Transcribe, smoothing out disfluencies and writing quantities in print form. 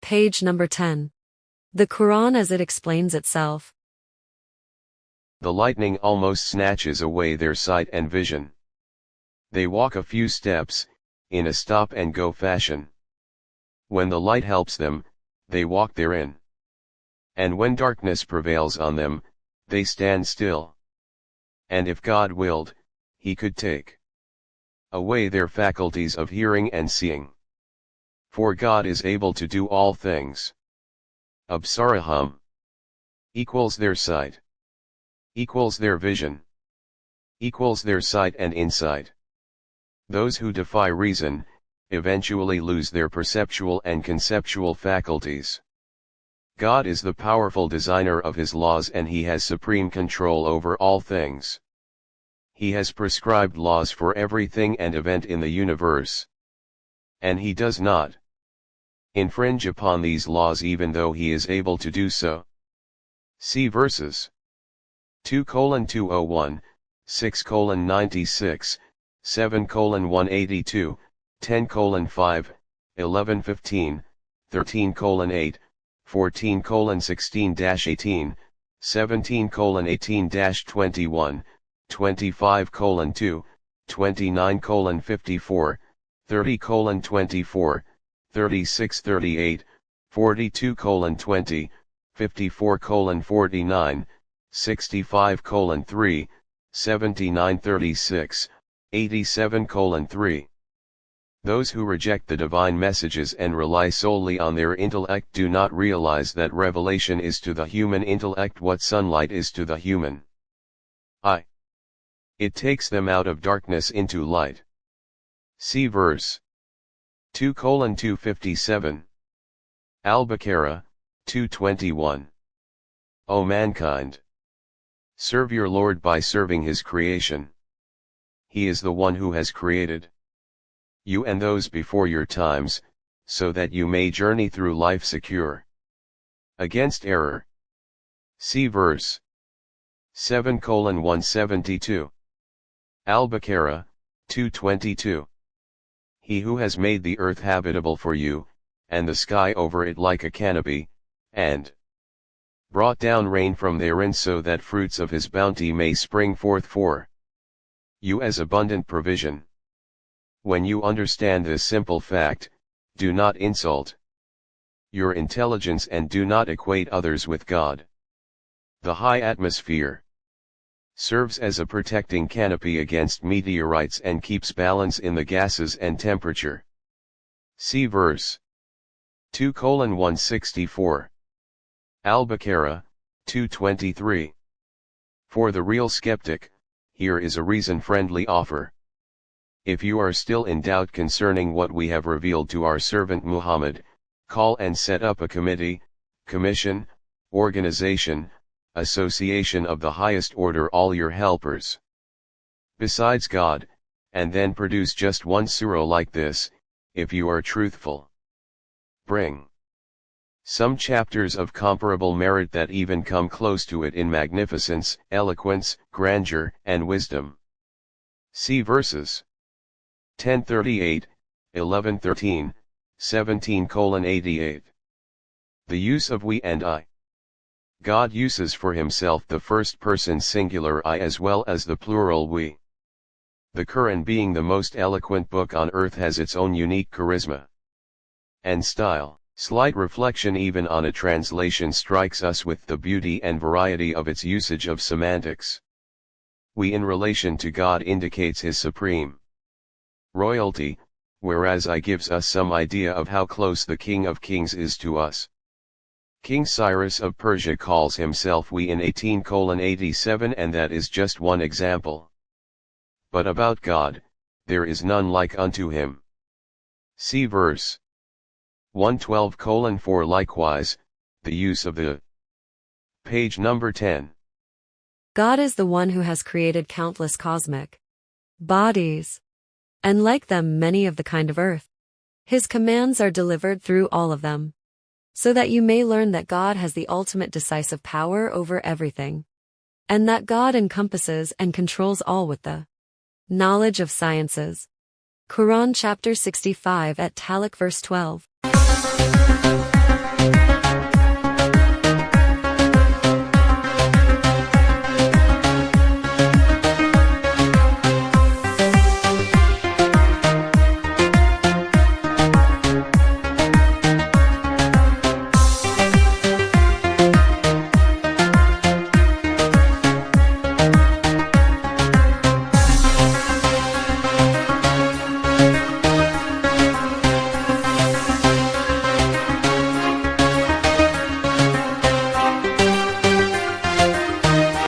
Page number 10. The Quran as it explains itself. The lightning almost snatches away their sight and vision. They walk a few steps, in a stop-and-go fashion. When the light helps them, they walk therein. And when darkness prevails on them, they stand still. And if God willed, He could take away their faculties of hearing and seeing. For God is able to do all things. Absaarahum equals their sight, equals their vision, equals their sight and insight. Those who defy reason, eventually lose their perceptual and conceptual faculties. God is the powerful designer of His laws and He has supreme control over all things. He has prescribed laws for everything and event in the universe. And He does not infringe upon these laws even though He is able to do so. See verses 2:201, 6:96, 7:182, 10:5, 11:15, 13:8, 14:16-18, 17:18-21, 25:2, 29:54, 30:24, 36:38, 42:20, 54:49, 65:3, 79:36, 87:3. Those who reject the divine messages and rely solely on their intellect do not realize that revelation is to the human intellect what sunlight is to the human eye. It takes them out of darkness into light. See verse 2:257. Al-Baqarah, 2:21. O mankind! Serve your Lord by serving His creation. He is the one who has created you and those before your times, so that you may journey through life secure against error. See verse 7:172. Al-Baqarah, 2:22. He who has made the earth habitable for you, and the sky over it like a canopy, and brought down rain from therein so that fruits of His bounty may spring forth for you as abundant provision. When you understand this simple fact, do not insult your intelligence and do not equate others with God. The high atmosphere serves as a protecting canopy against meteorites and keeps balance in the gases and temperature. See verse 2:164. Al-Baqarah, 2:23. For the real skeptic, here is a reason-friendly offer. If you are still in doubt concerning what we have revealed to our servant Muhammad, call and set up a committee, commission, organization, association of the highest order, all your helpers besides God, and then produce just one surah like this, if you are truthful. Bring some chapters of comparable merit that even come close to it in magnificence, eloquence, grandeur, and wisdom. See verses 10:38, 11:13, 17:88. The use of we and I. God uses for Himself the first person singular I as well as the plural we. The Quran, being the most eloquent book on earth, has its own unique charisma and style. Slight reflection even on a translation strikes us with the beauty and variety of its usage of semantics. We in relation to God indicates His supreme royalty, whereas I gives us some idea of how close the King of Kings is to us. King Cyrus of Persia calls himself we in 18:87, and that is just one example. But about God, there is none like unto Him. See verse 112:4. Likewise, the use of the. Page number 10. God is the one who has created countless cosmic bodies, and like them many of the kind of earth. His commands are delivered through all of them, so that you may learn that God has the ultimate decisive power over everything, and that God encompasses and controls all with the knowledge of sciences. Quran chapter 65 at Talaq verse 12.